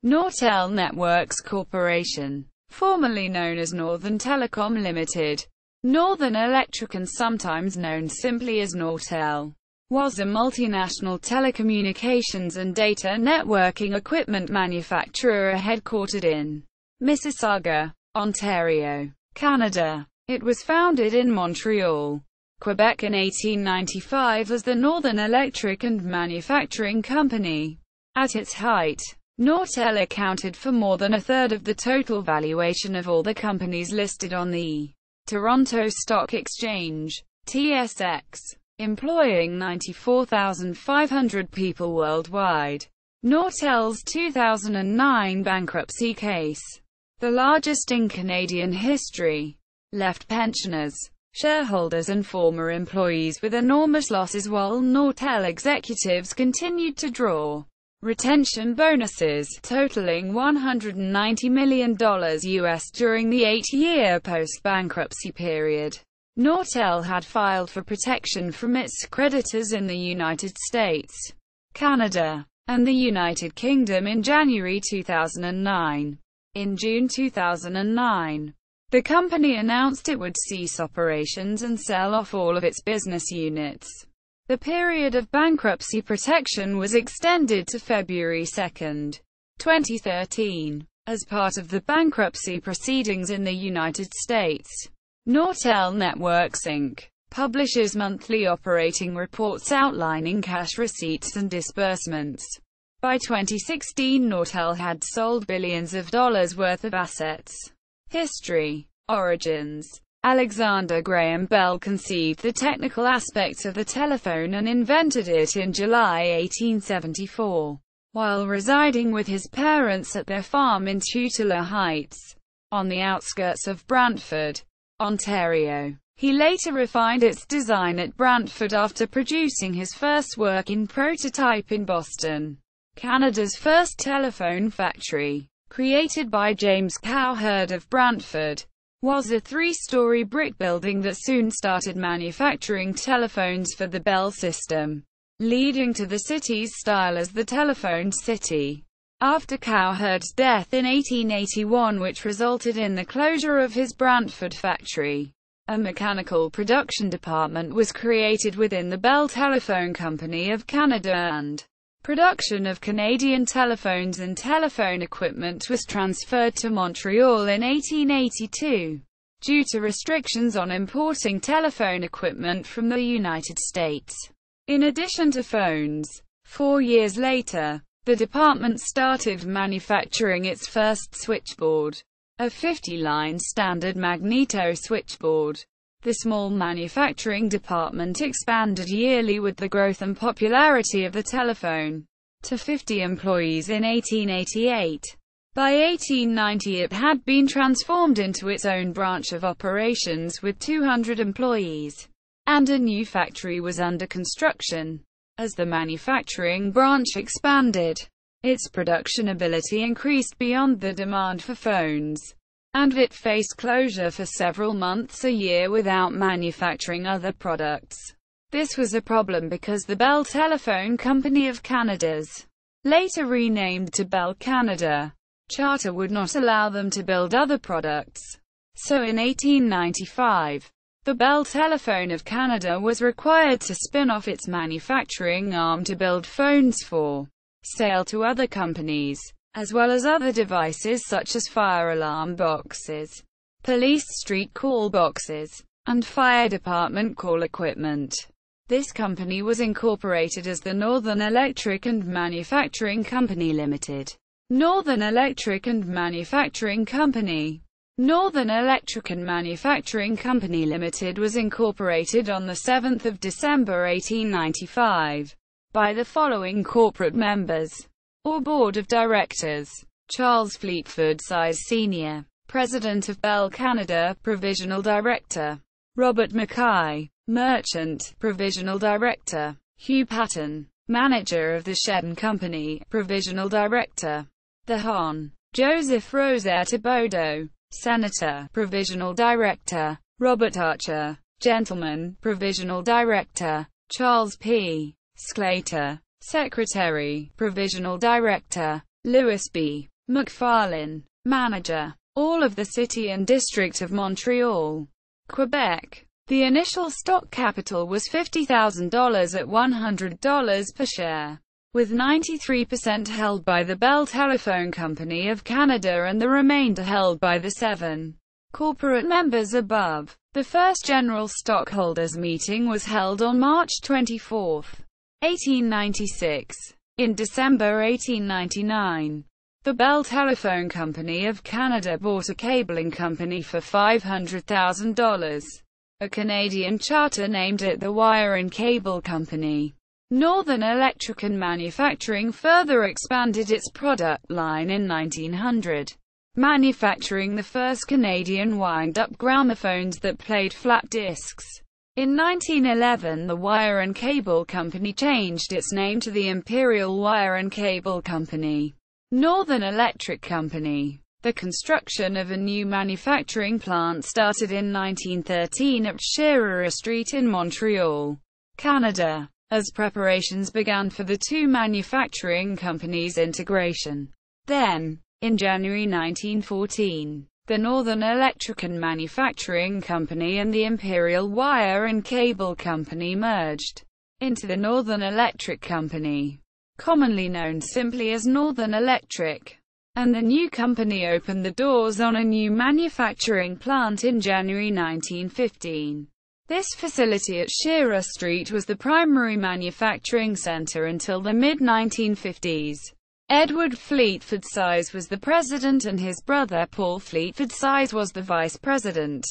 Nortel Networks Corporation, formerly known as Northern Telecom Limited, Northern Electric and sometimes known simply as Nortel, was a multinational telecommunications and data networking equipment manufacturer headquartered in Mississauga, Ontario, Canada. It was founded in Montreal, Quebec in 1895 as the Northern Electric and Manufacturing Company. At its height, Nortel accounted for more than a third of the total valuation of all the companies listed on the Toronto Stock Exchange, TSX, employing 94,500 people worldwide. Nortel's 2009 bankruptcy case, the largest in Canadian history, left pensioners, shareholders and former employees with enormous losses while Nortel executives continued to draw retention bonuses totaling $190 million US during the 8-year post-bankruptcy period. Nortel had filed for protection from its creditors in the United States, Canada, and the United Kingdom in January 2009. In June 2009, the company announced it would cease operations and sell off all of its business units. The period of bankruptcy protection was extended to February 2, 2013. As part of the bankruptcy proceedings in the United States, Nortel Networks Inc. publishes monthly operating reports outlining cash receipts and disbursements. By 2016, Nortel had sold billions of dollars worth of assets. History. Origins. Alexander Graham Bell conceived the technical aspects of the telephone and invented it in July 1874, while residing with his parents at their farm in Tutelar Heights, on the outskirts of Brantford, Ontario. He later refined its design at Brantford after producing his first working prototype in Boston. Canada's first telephone factory, created by James Cowherd of Brantford, was a 3-story brick building that soon started manufacturing telephones for the Bell system, leading to the city's style as the Telephone City. After Cowherd's death in 1881, which resulted in the closure of his Brantford factory, a mechanical production department was created within the Bell Telephone Company of Canada and production of Canadian telephones and telephone equipment was transferred to Montreal in 1882, due to restrictions on importing telephone equipment from the United States. In addition to phones, 4 years later, the department started manufacturing its first switchboard, a 50-line standard magneto switchboard. The small manufacturing department expanded yearly with the growth and popularity of the telephone, to 50 employees in 1888. By 1890 it had been transformed into its own branch of operations with 200 employees, and a new factory was under construction. As the manufacturing branch expanded, its production ability increased beyond the demand for phones, and it faced closure for several months a year without manufacturing other products. This was a problem because the Bell Telephone Company of Canada's, later renamed to Bell Canada, charter would not allow them to build other products. So in 1895, the Bell Telephone of Canada was required to spin off its manufacturing arm to build phones for sale to other companies, as well as other devices such as fire alarm boxes, police street call boxes, and fire department call equipment. This company was incorporated as the Northern Electric and Manufacturing Company Limited. Northern Electric and Manufacturing Company. Northern Electric and Manufacturing Company Limited was incorporated on 7 December 1895 by the following corporate members, or Board of Directors: Charles Fleetwood Size Sr., President of Bell Canada, Provisional Director; Robert Mackay, Merchant, Provisional Director; Hugh Patton, Manager of the Shed Company, Provisional Director; the Hon. Joseph Rosetta Bodo, Senator, Provisional Director; Robert Archer, Gentleman, Provisional Director; Charles P. Sclater, Secretary, Provisional Director; Louis B. McFarlane, manager. All of the City and District of Montreal, Quebec. The initial stock capital was $50,000 at $100 per share, with 93% held by the Bell Telephone Company of Canada and the remainder held by the 7 corporate members above. The first general stockholders meeting was held on March 24, 1896. In December 1899, the Bell Telephone Company of Canada bought a cabling company for $500,000. A Canadian charter named it the Wire and Cable Company. Northern Electric and Manufacturing further expanded its product line in 1900, manufacturing the first Canadian wind-up gramophones that played flat discs. In 1911, the Wire and Cable Company changed its name to the Imperial Wire and Cable Company. Northern Electric Company. The construction of a new manufacturing plant started in 1913 at Shearer Street in Montreal, Canada, as preparations began for the two manufacturing companies' integration. Then, in January 1914, the Northern Electric and Manufacturing Company and the Imperial Wire and Cable Company merged into the Northern Electric Company, commonly known simply as Northern Electric. And the new company opened the doors on a new manufacturing plant in January 1915. This facility at Shearer Street was the primary manufacturing center until the mid-1950s. Edward Fleetwood Size was the president and his brother Paul Fleetwood Size was the vice president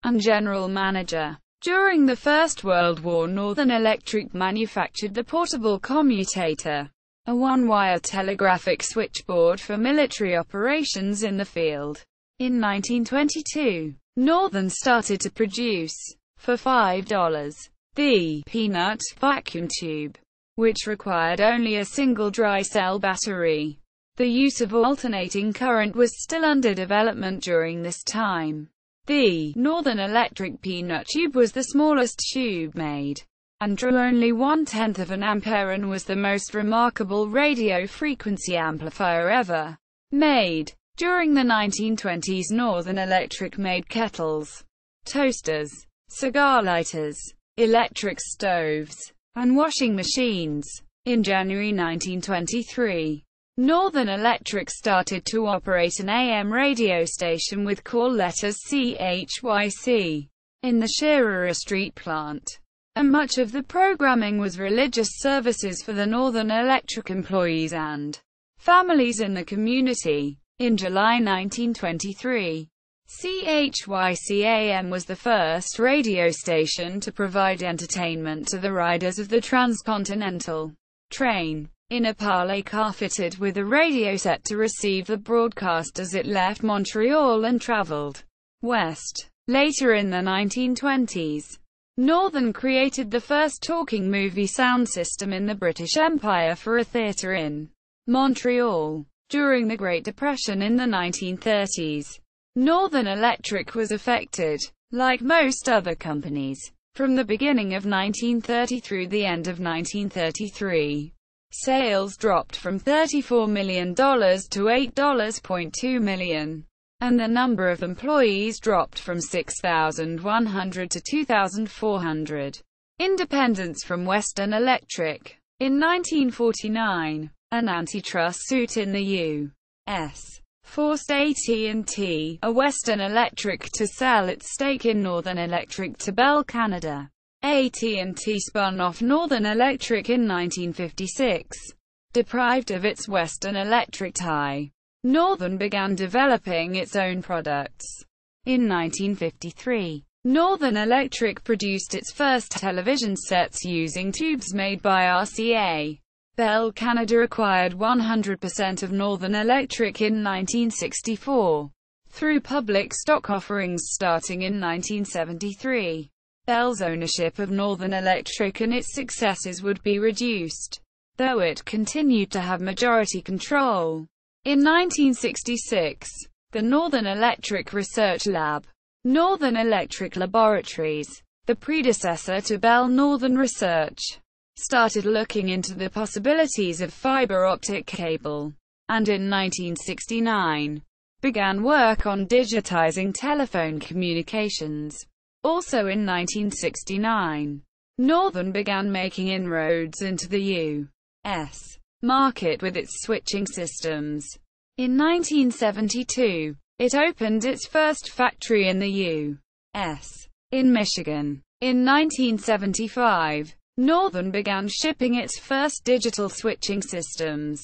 and general manager. During the First World War, Northern Electric manufactured the portable commutator, a one-wire telegraphic switchboard for military operations in the field. In 1922, Northern started to produce, for $5, the Peanut vacuum tube, which required only a single dry cell battery. The use of alternating current was still under development during this time. The Northern Electric Peanut tube was the smallest tube made, and drew only 1/10 of an ampere and was the most remarkable radio frequency amplifier ever made. During the 1920s, Northern Electric made kettles, toasters, cigar lighters, electric stoves, and washing machines. In January 1923, Northern Electric started to operate an AM radio station with call letters CHYC in the Shearer Street plant, and much of the programming was religious services for the Northern Electric employees and families in the community. In July 1923, CHYC-AM was the first radio station to provide entertainment to the riders of the transcontinental train, in a parley car fitted with a radio set to receive the broadcast as it left Montreal and traveled west. Later in the 1920s, Northern created the first talking movie sound system in the British Empire for a theatre in Montreal. During the Great Depression in the 1930s, Northern Electric was affected, like most other companies, from the beginning of 1930 through the end of 1933. Sales dropped from $34 million to $8.2 million, and the number of employees dropped from 6,100 to 2,400. Independence from Western Electric. In 1949, an antitrust suit in the U.S. forced AT&T, a Western Electric, to sell its stake in Northern Electric to Bell Canada. AT&T spun off Northern Electric in 1956. Deprived of its Western Electric tie, Northern began developing its own products. In 1953, Northern Electric produced its first television sets using tubes made by RCA. Bell Canada acquired 100% of Northern Electric in 1964, through public stock offerings starting in 1973. Bell's ownership of Northern Electric and its successors would be reduced, though it continued to have majority control. In 1966, the Northern Electric Research Lab, Northern Electric Laboratories, the predecessor to Bell Northern Research, started looking into the possibilities of fiber optic cable and in 1969, began work on digitizing telephone communications. Also in 1969, Northern began making inroads into the U.S. market with its switching systems. In 1972, it opened its first factory in the U.S. in Michigan. In 1975, Northern began shipping its first digital switching systems.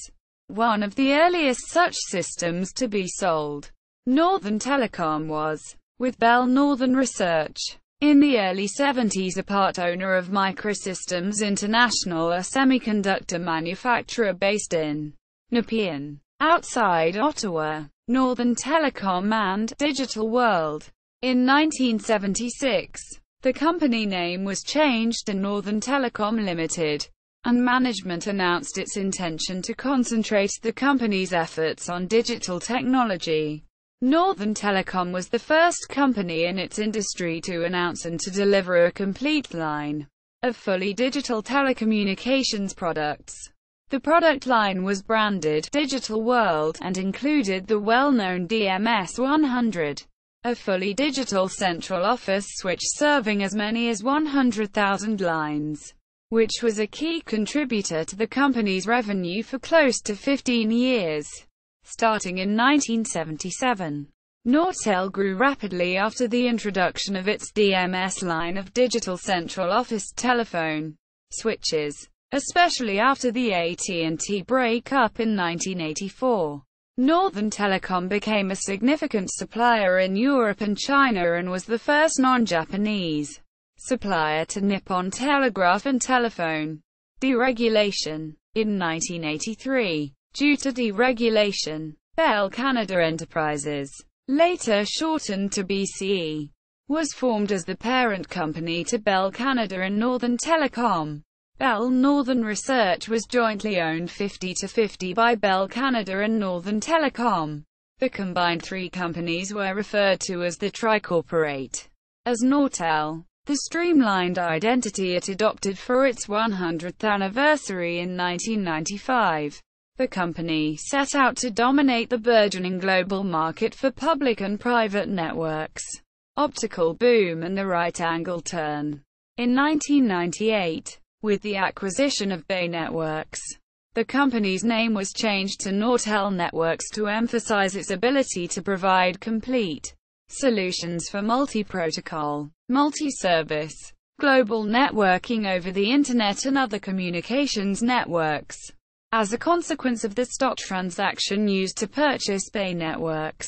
One of the earliest such systems to be sold, Northern Telecom was, with Bell Northern Research. In the early 70s, a part owner of Microsystems International, a semiconductor manufacturer based in Nepean, outside Ottawa. Northern Telecom and Digital World. In 1976, the company name was changed to Northern Telecom Limited, and management announced its intention to concentrate the company's efforts on digital technology. Northern Telecom was the first company in its industry to announce and to deliver a complete line of fully digital telecommunications products. The product line was branded Digital World, and included the well-known DMS 100, a fully digital central office switch serving as many as 100,000 lines, which was a key contributor to the company's revenue for close to 15 years. Starting in 1977, Nortel grew rapidly after the introduction of its DMS line of digital central office telephone switches, especially after the AT&T breakup in 1984. Northern Telecom became a significant supplier in Europe and China and was the first non-Japanese supplier to Nippon Telegraph and Telephone. Deregulation. In 1983, due to deregulation, Bell Canada Enterprises, later shortened to BCE, was formed as the parent company to Bell Canada and Northern Telecom. Bell Northern Research was jointly owned 50-50 by Bell Canada and Northern Telecom. The combined three companies were referred to as the Tricorporate. As Nortel, the streamlined identity it adopted for its 100th anniversary in 1995. The company set out to dominate the burgeoning global market for public and private networks. Optical boom and the right-angle turn. In 1998, with the acquisition of Bay Networks, the company's name was changed to Nortel Networks to emphasize its ability to provide complete solutions for multi-protocol, multi-service, global networking over the Internet and other communications networks. As a consequence of the stock transaction used to purchase Bay Networks,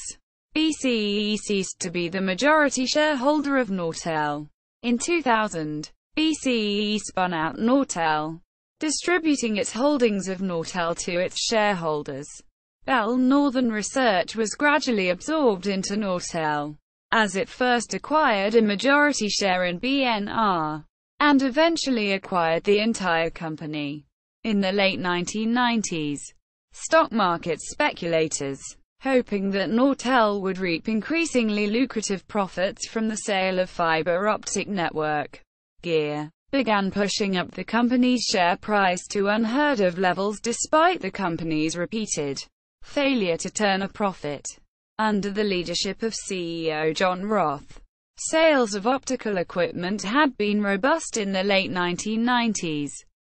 BCE ceased to be the majority shareholder of Nortel. In 2000, BCE spun out Nortel, distributing its holdings of Nortel to its shareholders. Bell Northern Research was gradually absorbed into Nortel, as it first acquired a majority share in BNR, and eventually acquired the entire company. In the late 1990s, stock market speculators, hoping that Nortel would reap increasingly lucrative profits from the sale of fiber optic network gear, began pushing up the company's share price to unheard of levels despite the company's repeated failure to turn a profit. Under the leadership of CEO John Roth, sales of optical equipment had been robust in the late 1990s.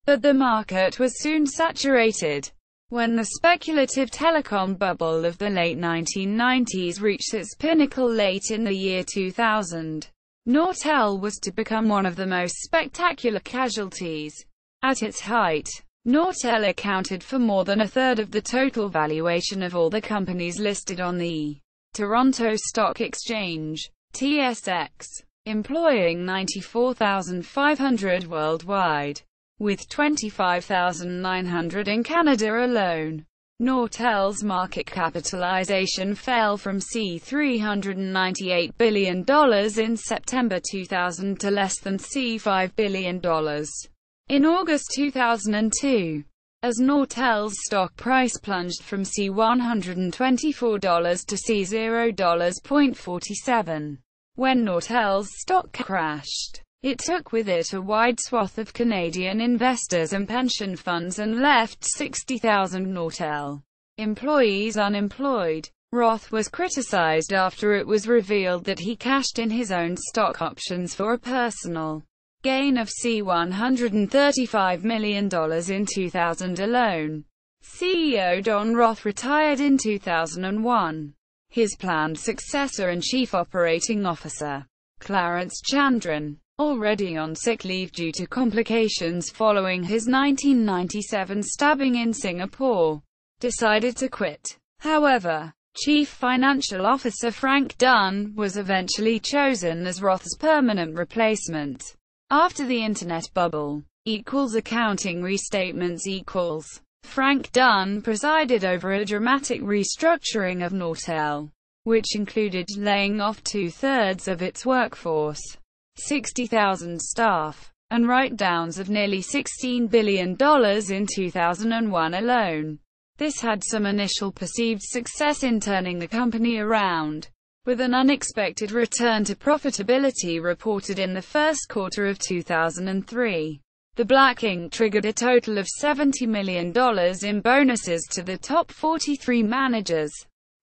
But the market was soon saturated. When the speculative telecom bubble of the late 1990s reached its pinnacle late in the year 2000, Nortel was to become one of the most spectacular casualties. At its height, Nortel accounted for more than a third of the total valuation of all the companies listed on the Toronto Stock Exchange, TSX, employing 94,500 worldwide, with 25,900 in Canada alone. Nortel's market capitalization fell from $398 billion in September 2000 to less than $5 billion in August 2002, as Nortel's stock price plunged from $124 to $0.47. When Nortel's stock crashed, it took with it a wide swath of Canadian investors and pension funds and left 60,000 Nortel employees unemployed. Roth was criticized after it was revealed that he cashed in his own stock options for a personal gain of $135 million in 2000 alone. CEO Don Roth retired in 2001. His planned successor and chief operating officer, Clarence Chandran, already on sick leave due to complications following his 1997 stabbing in Singapore, decided to quit. However, Chief Financial Officer Frank Dunn was eventually chosen as Roth's permanent replacement. After the Internet bubble accounting restatements Frank Dunn presided over a dramatic restructuring of Nortel, which included laying off two-thirds of its workforce, 60,000 staff, and write-downs of nearly $16 billion in 2001 alone. This had some initial perceived success in turning the company around, with an unexpected return to profitability reported in the first quarter of 2003. The Black Ink triggered a total of $70 million in bonuses to the top 43 managers,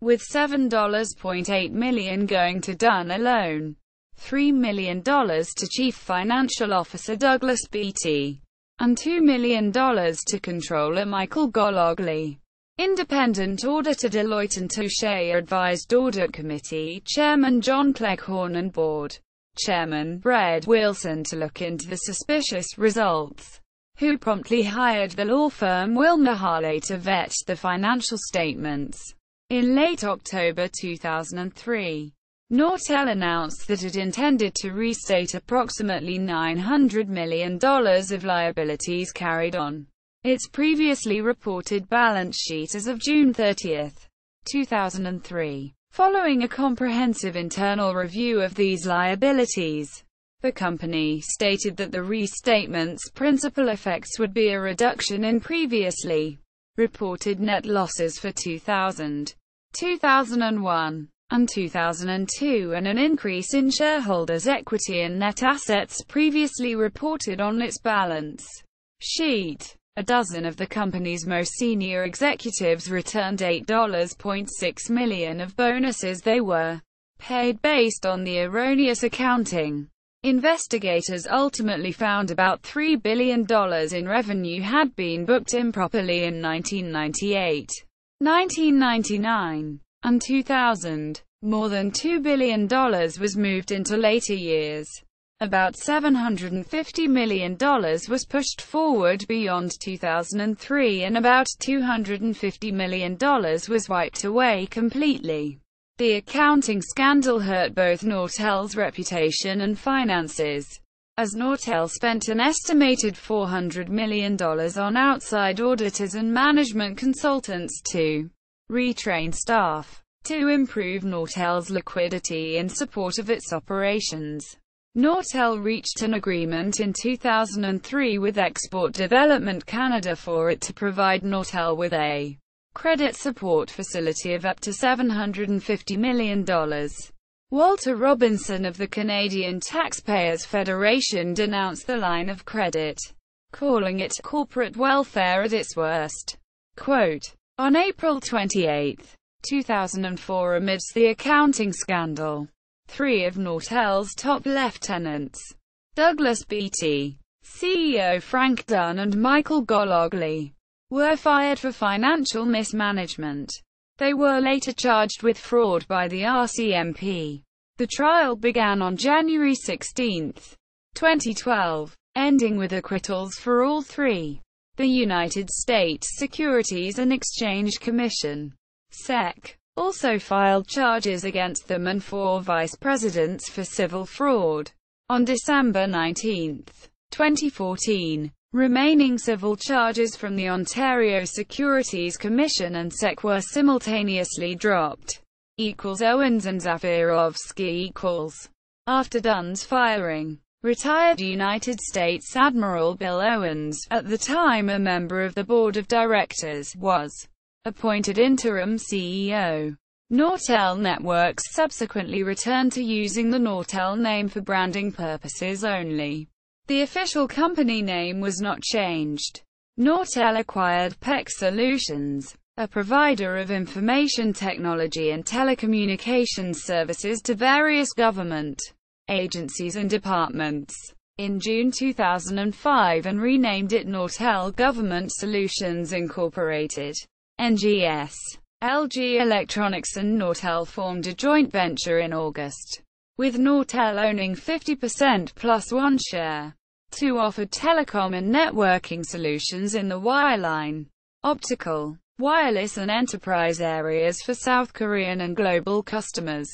with $7.8 million going to Dunn alone, $3 million to Chief Financial Officer Douglas Beatty, and $2 million to Controller Michael Golightly. Independent auditor Deloitte & Touche advised Audit Committee Chairman John Cleghorn and Board Chairman Brad Wilson to look into the suspicious results, who promptly hired the law firm Wilmer Harley to vet the financial statements. In late October 2003, Nortel announced that it intended to restate approximately $900 million of liabilities carried on its previously reported balance sheet as of June 30, 2003. Following a comprehensive internal review of these liabilities, the company stated that the restatement's principal effects would be a reduction in previously reported net losses for 2000, 2001, and 2002, and an increase in shareholders' equity and net assets previously reported on its balance sheet. A dozen of the company's most senior executives returned $8.6 million of bonuses they were paid based on the erroneous accounting. Investigators ultimately found about $3 billion in revenue had been booked improperly in 1998, 1999, and 2000. More than $2 billion was moved into later years. About $750 million was pushed forward beyond 2003 and about $250 million was wiped away completely. The accounting scandal hurt both Nortel's reputation and finances, as Nortel spent an estimated $400 million on outside auditors and management consultants to retrain staff, to improve Nortel's liquidity in support of its operations. Nortel reached an agreement in 2003 with Export Development Canada for it to provide Nortel with a credit support facility of up to $750 million. Walter Robinson of the Canadian Taxpayers Federation denounced the line of credit, calling it corporate welfare at its worst. Quote, on April 28, 2004, amidst the accounting scandal, three of Nortel's top lieutenants, Douglas Beatty, CEO Frank Dunn and Michael Golightly, were fired for financial mismanagement. They were later charged with fraud by the RCMP. The trial began on January 16, 2012, ending with acquittals for all three. The United States Securities and Exchange Commission, SEC, also filed charges against them and four vice presidents for civil fraud. On December 19, 2014, remaining civil charges from the Ontario Securities Commission and SEC were simultaneously dropped. Owens and Zafirovsky. After Dunn's firing, retired United States Admiral Bill Owens, at the time a member of the board of directors, was appointed interim CEO. Nortel Networks subsequently returned to using the Nortel name for branding purposes only. The official company name was not changed. Nortel acquired PEC Solutions, a provider of information technology and telecommunications services to various government agencies and departments. In June 2005 and renamed it Nortel Government Solutions Incorporated, NGS. LG Electronics and Nortel formed a joint venture in August, with Nortel owning 50% plus one share, to offer telecom and networking solutions in the wireline, optical, wireless and enterprise areas for South Korean and global customers.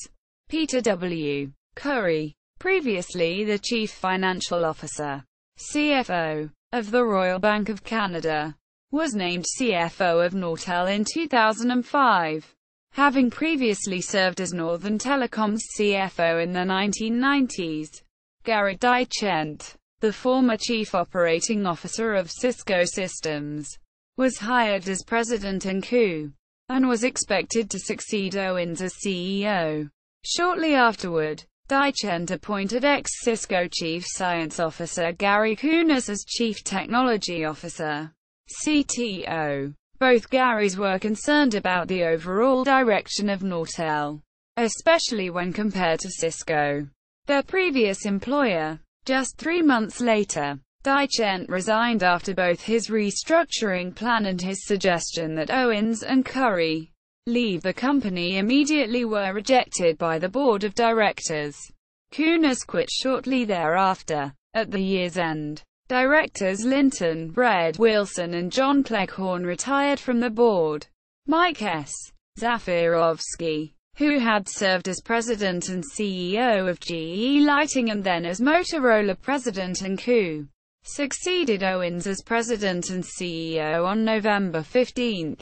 Peter W. Curry, previously the Chief Financial Officer, CFO, of the Royal Bank of Canada, was named CFO of Nortel in 2005, having previously served as Northern Telecom's CFO in the 1990s. Gary Deichent, the former Chief Operating Officer of Cisco Systems, was hired as President and Co., and was expected to succeed Owens as CEO. Shortly afterward, Deichent appointed ex-Cisco Chief Science Officer Gary Kunis as Chief Technology Officer, CTO. Both Garys were concerned about the overall direction of Nortel, especially when compared to Cisco, their previous employer. Just 3 months later, Deichent resigned after both his restructuring plan and his suggestion that Owens and Curry leave the company immediately were rejected by the board of directors. Kunis quit shortly thereafter. At the year's end, directors Linton, Brad Wilson and John Cleghorn retired from the board. Mike S. Zafirovsky, who had served as president and CEO of GE Lighting and then as Motorola president and Co., succeeded Owens as president and CEO on November 15,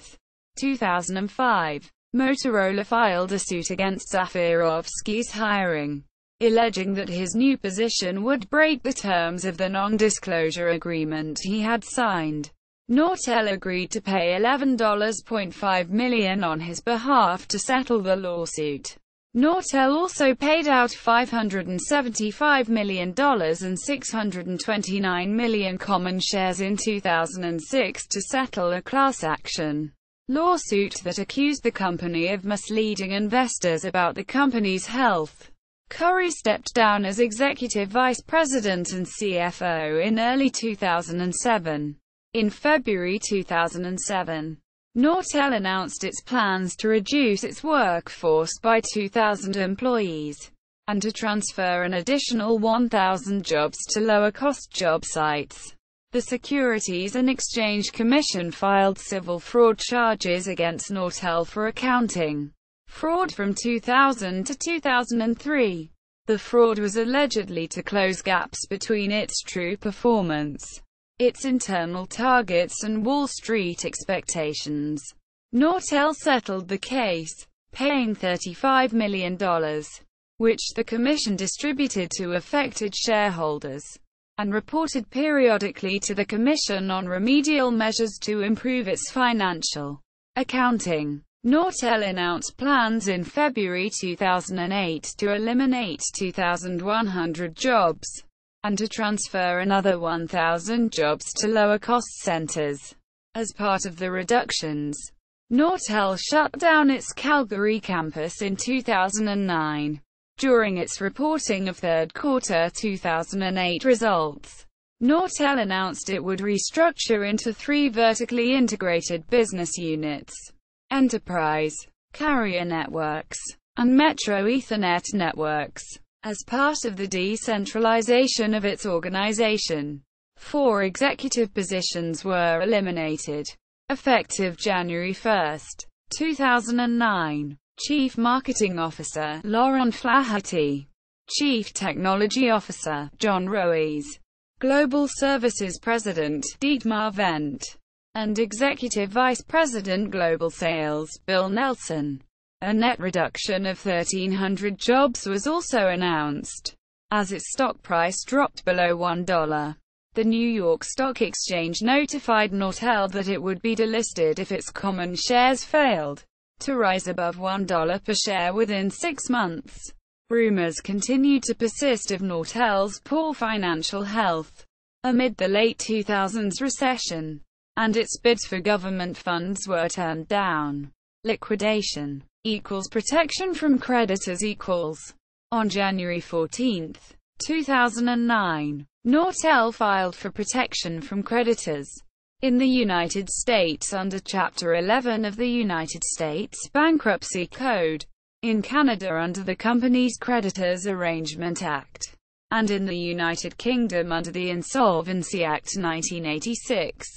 2005. Motorola filed a suit against Zafirovsky's hiring, alleging that his new position would break the terms of the non-disclosure agreement he had signed. Nortel agreed to pay $11.5 million on his behalf to settle the lawsuit. Nortel also paid out $575 million and 629 million common shares in 2006 to settle a class action lawsuit that accused the company of misleading investors about the company's health. Curry stepped down as executive vice president and CFO in early 2007. In February 2007, Nortel announced its plans to reduce its workforce by 2,000 employees, and to transfer an additional 1,000 jobs to lower-cost job sites. The Securities and Exchange Commission filed civil fraud charges against Nortel for accounting fraud from 2000 to 2003. The fraud was allegedly to close gaps between its true performance, its internal targets and Wall Street expectations. Nortel settled the case, paying $35 million, which the commission distributed to affected shareholders, and reported periodically to the commission on remedial measures to improve its financial accounting. Nortel announced plans in February 2008 to eliminate 2,100 jobs, and to transfer another 1,000 jobs to lower-cost centers. As part of the reductions, Nortel shut down its Calgary campus in 2009. During its reporting of third quarter 2008 results, Nortel announced it would restructure into 3 vertically integrated business units: Enterprise, Carrier Networks, and Metro Ethernet Networks. As part of the decentralization of its organization, 4 executive positions were eliminated, effective January 1, 2009. Chief Marketing Officer, Laurent Flaherty. Chief Technology Officer, John Roes. Global Services President, Dietmar Wendt. And Executive Vice President Global Sales, Bill Nelson. A net reduction of 1,300 jobs was also announced, as its stock price dropped below $1. The New York Stock Exchange notified Nortel that it would be delisted if its common shares failed to rise above $1 per share within 6 months. Rumors continued to persist of Nortel's poor financial health amid the late 2000s recession. and its bids for government funds were turned down. Liquidation equals protection from creditors equals. On January 14, 2009, Nortel filed for protection from creditors in the United States under Chapter 11 of the United States Bankruptcy Code, in Canada under the Companies Creditors Arrangement Act, and in the United Kingdom under the Insolvency Act 1986.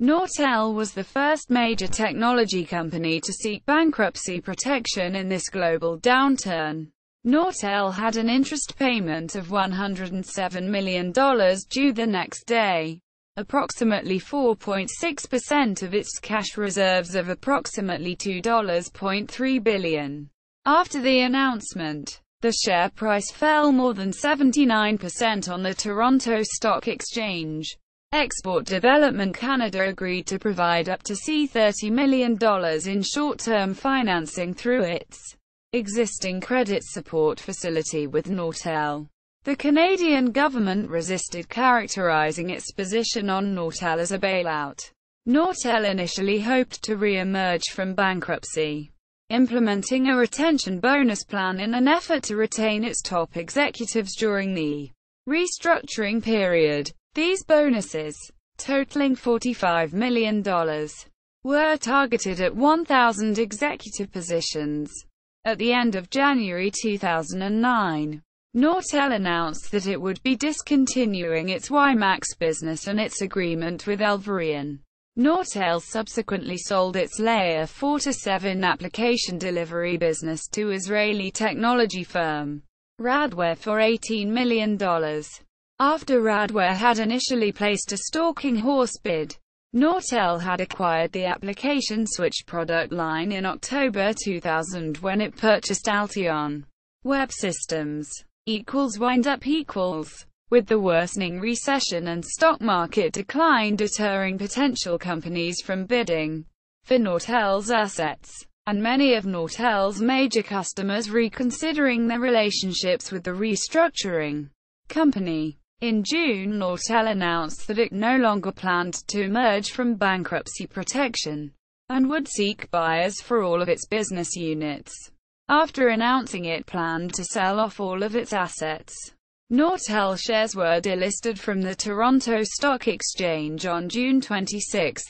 Nortel was the first major technology company to seek bankruptcy protection in this global downturn. Nortel had an interest payment of $107 million due the next day, approximately 4.6% of its cash reserves of approximately $2.3 billion. After the announcement, the share price fell more than 79% on the Toronto Stock Exchange. Export Development Canada agreed to provide up to $30 million in short-term financing through its existing credit support facility with Nortel. The Canadian government resisted characterizing its position on Nortel as a bailout. Nortel initially hoped to re-emerge from bankruptcy, implementing a retention bonus plan in an effort to retain its top executives during the restructuring period. These bonuses, totaling $45 million, were targeted at 1,000 executive positions. At the end of January 2009, Nortel announced that it would be discontinuing its WiMAX business and its agreement with Elverion. Nortel subsequently sold its Layer 4-7 application delivery business to Israeli technology firm Radware for $18 million. After Radware had initially placed a stalking horse bid, Nortel had acquired the application switch product line in October 2000 when it purchased Altion Web Systems. With the worsening recession and stock market decline deterring potential companies from bidding for Nortel's assets, and many of Nortel's major customers reconsidering their relationships with the restructuring company. In June, Nortel announced that it no longer planned to emerge from bankruptcy protection, and would seek buyers for all of its business units. After announcing it planned to sell off all of its assets, Nortel shares were delisted from the Toronto Stock Exchange on June 26.